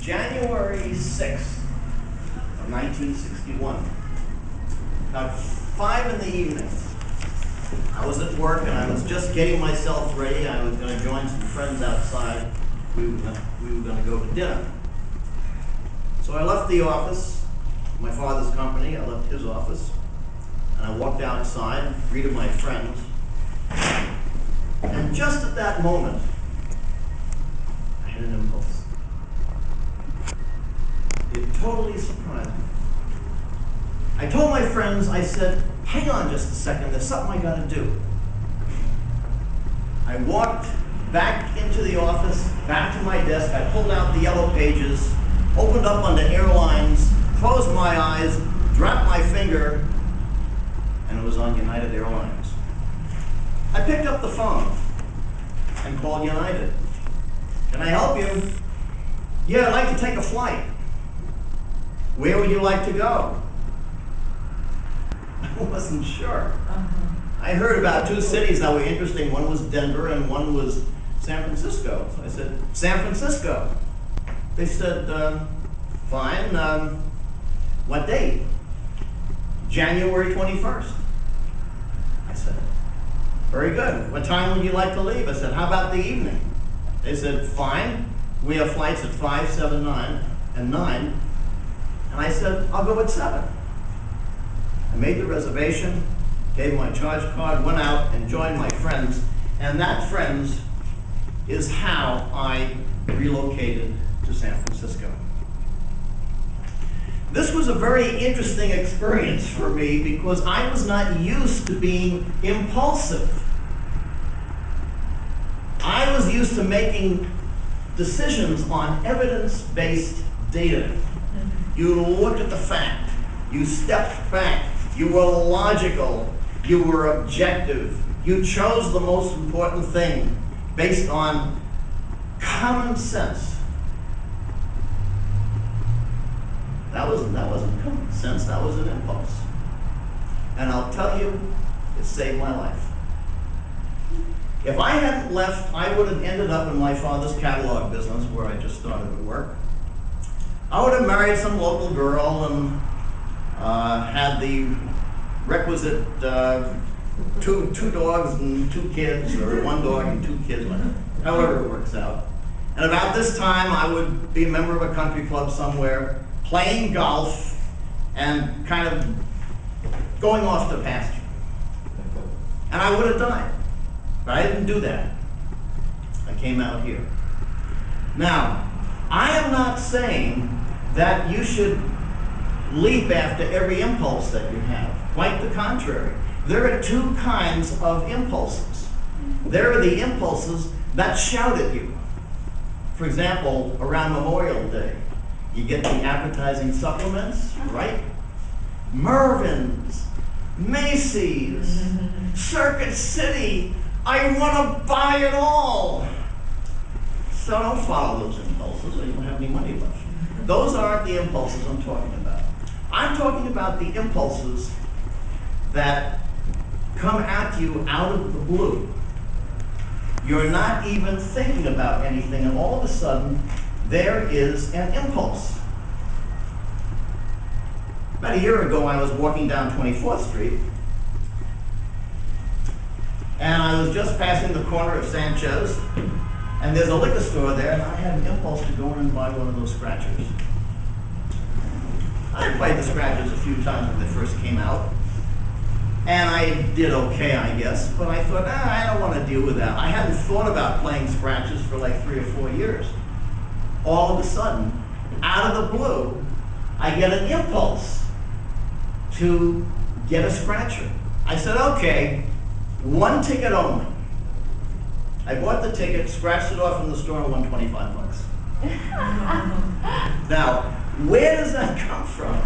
January 6th of 1961. About 5 in the evening. I was at work and I was just getting myself ready. I was going to join some friends outside. We were going to go to dinner. So I left the office, my father's company. I left his office. And I walked outside, greeted my friends. And just at that moment, I had an impulse. It totally surprised me. I told my friends, I said, hang on just a second, there's something I gotta do. I walked back into the office, back to my desk, I pulled out the yellow pages, opened up under airlines, closed my eyes, dropped my finger, and it was on United Airlines. I picked up the phone and called United. Can I help you? Yeah, I'd like to take a flight. Where would you like to go? I wasn't sure. I heard about 2 cities that were interesting. One was Denver and one was San Francisco. So I said, San Francisco. They said, fine. What date? January 21st. I said, very good. What time would you like to leave? I said, how about the evening? They said, fine. We have flights at 5, 7, 9, and 9. And I said, I'll go at 7. I made the reservation, gave my charge card, went out and joined my friends. And that, friends, is how I relocated to San Francisco. This was a very interesting experience for me because I was not used to being impulsive. I was used to making decisions on evidence-based data. You looked at the fact, you stepped back, you were logical, you were objective, you chose the most important thing based on common sense. That wasn't common sense, that was an impulse. And I'll tell you, it saved my life. If I hadn't left, I would have ended up in my father's catalog business where I just started to work. I would have married some local girl and had the requisite 2 dogs and 2 kids, or 1 dog and 2 kids, however it works out. And about this time, I would be a member of a country club somewhere, playing golf, and kind of going off to pasture. And I would have died, but I didn't do that. I came out here. Now, I am not saying that you should leap after every impulse that you have. Quite the contrary. There are 2 kinds of impulses. There are the impulses that shout at you. For example, around Memorial Day, you get the advertising supplements, right? Mervyn's, Macy's, Circuit City, I want to buy it all. So don't follow those impulses or you won't have any money left. Those aren't the impulses I'm talking about. I'm talking about the impulses that come at you out of the blue. You're not even thinking about anything, and all of a sudden, there is an impulse. About a year ago, I was walking down 24th Street, and I was just passing the corner of Sanchez, and there's a liquor store there, and I had an impulse to go in and buy one of those scratchers. I played the scratchers a few times when they first came out, and I did okay, I guess, but I thought, I don't want to deal with that. I hadn't thought about playing scratchers for like 3 or 4 years. All of a sudden, out of the blue, I get an impulse to get a scratcher. I said, okay, 1 ticket only. I bought the ticket, scratched it off in the store, and won 25 bucks. Now, where does that come from?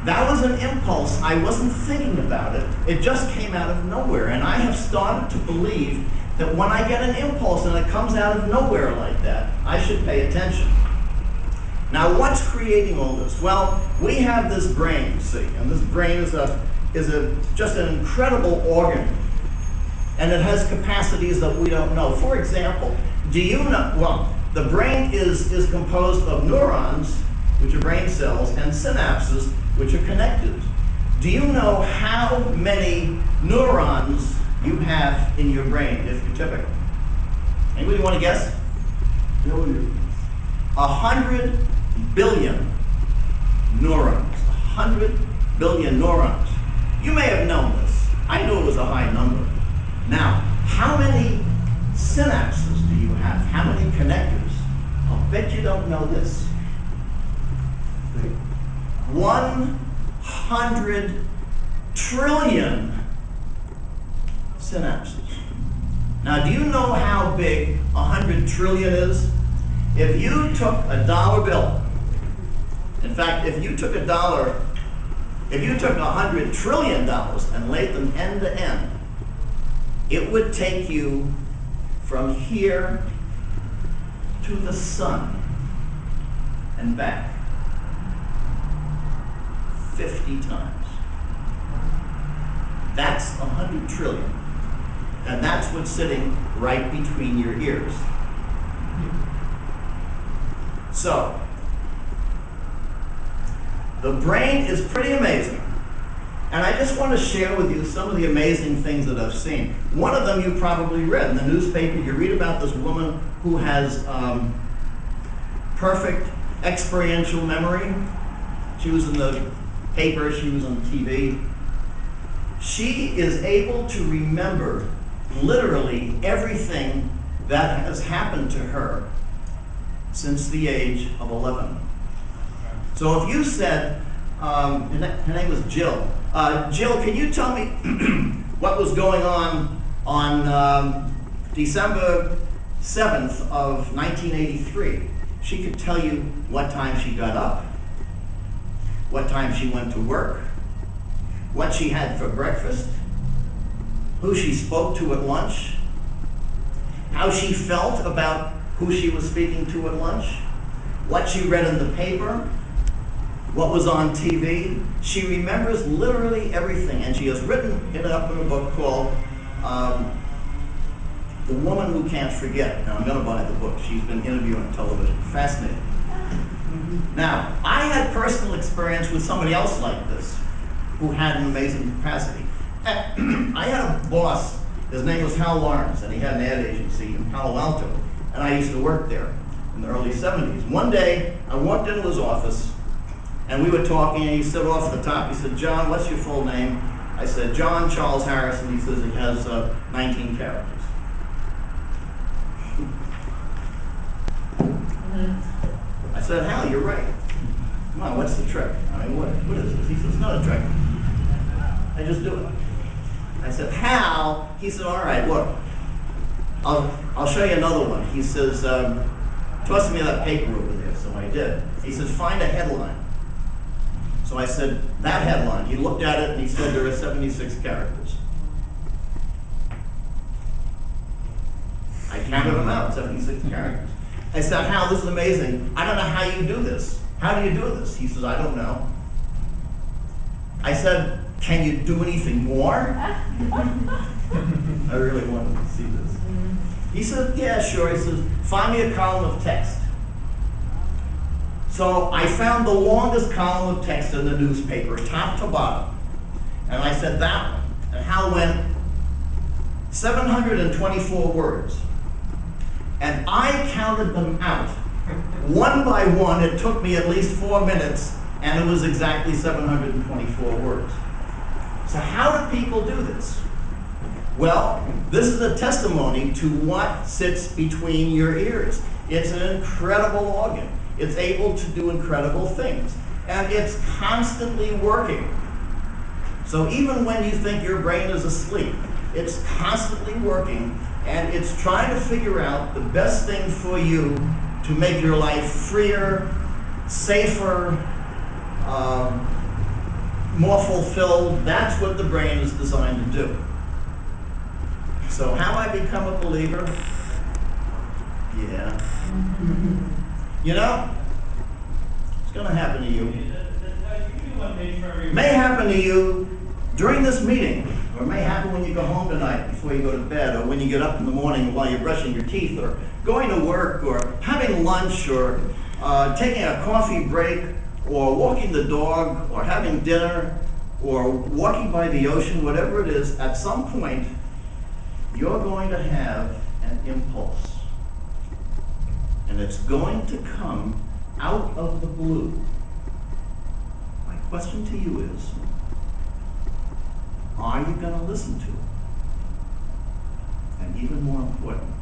That was an impulse. I wasn't thinking about it. It just came out of nowhere. And I have started to believe that when I get an impulse and it comes out of nowhere like that, I should pay attention. Now, what's creating all this? Well, we have this brain, see, and this brain is just an incredible organ. And it has capacities that we don't know. For example, do you know, well, The brain is composed of neurons, which are brain cells, and synapses, which are connected. Do you know how many neurons you have in your brain if you're typical? Anybody want to guess? Billions. 100 billion neurons. 100 billion neurons. You may have known this. I knew it was a high number. Now, how many synapses do you have? How many connectors? I'll bet you don't know this. 100 trillion synapses. Now, do you know how big 100 trillion is? If you took a dollar bill, in fact, if you took $100 trillion and laid them end to end, it would take you from here to the sun and back 50 times. That's 100 trillion. And that's what's sitting right between your ears. So, the brain is pretty amazing. And I just want to share with you some of the amazing things that I've seen. One of them you probably read in the newspaper. You read about this woman who has perfect experiential memory. She was in the paper, she was on TV. She is able to remember literally everything that has happened to her since the age of 11. So if you said, her name was Jill. Jill, can you tell me what was going on December 7th of 1983? She could tell you what time she got up, what time she went to work, what she had for breakfast, who she spoke to at lunch, how she felt about who she was speaking to at lunch, what she read in the paper, what was on TV. She remembers literally everything, and she has written it up in a book called The Woman Who Can't Forget. And I'm going to buy the book. She's been interviewed on television. Fascinating. Now, I had personal experience with somebody else like this who had an amazing capacity. I had a boss, his name was Hal Lawrence, and he had an ad agency in Palo Alto, and I used to work there in the early 70s. One day, I walked into his office, and we were talking, and he said off the top, he said, "John, what's your full name?" I said, "John Charles Harrison." He says it has 19 characters. I said, "Hal, you're right. Come on, what's the trick? I mean, what is this?" He says, "It's not a trick. I just do it." I said, "Hal," he said, "All right, look, I'll show you another one." He says, "Toss me that paper over there." So I did. He says, "Find a headline." So I said, "That headline." He looked at it and he said, "There are 76 characters." I counted them out, 76 characters. I said, "Hal, this is amazing. I don't know how you do this. How do you do this?" He says, "I don't know." I said, "Can you do anything more?" I really wanted to see this. He said, "Yeah, sure." He says, "Find me a column of text." So I found the longest column of text in the newspaper, top to bottom. And I said, "That one." And Hal went, 724 words. And I counted them out. One by one, it took me at least 4 minutes, and it was exactly 724 words. So how do people do this? Well, this is a testimony to what sits between your ears. It's an incredible organ. It's able to do incredible things. And it's constantly working. So even when you think your brain is asleep, it's constantly working, and it's trying to figure out the best thing for you to make your life freer, safer, more fulfilled. That's what the brain is designed to do. So how I become a believer? Yeah. You know, it's going to happen to you. May happen to you during this meeting, or it may happen when you go home tonight before you go to bed, or when you get up in the morning while you're brushing your teeth, or going to work, or having lunch, or taking a coffee break, or walking the dog, or having dinner, or walking by the ocean, whatever it is, at some point, you're going to have an impulse. And it's going to come out of the blue. My question to you is, are you going to listen to it? And even more important,